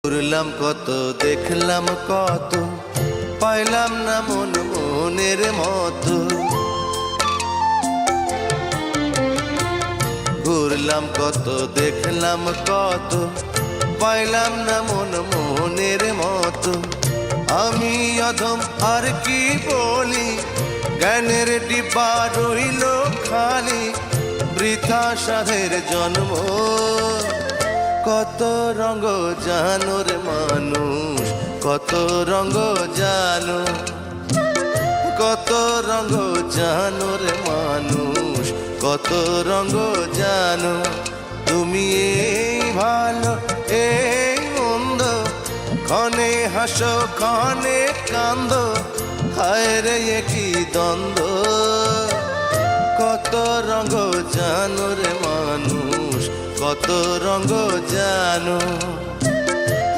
ঘুরলাম কত, দেখলাম কত, পাইলাম না মন মনের মতো। ঘুরলাম কত, দেখলাম কত, পাইলাম না মন মনের মতো। আমি অধম আর কি বলি, জ্ঞানের ডিব্বা রইল খালি, বৃথা সাধের জন্ম। কত রঙ জানো রে মানুষ, কত রঙ জানো, কত রঙ জানো রে মানুষ, কত রঙ জানো। তুমি এই ভালো এই মন্দ, ক্ষণে হাসো ক্ষণে কান্দো, হায় রে কি দ্বন্দ্ব। কত রঙ জানো রে মানুষ, কত রঙ জানো।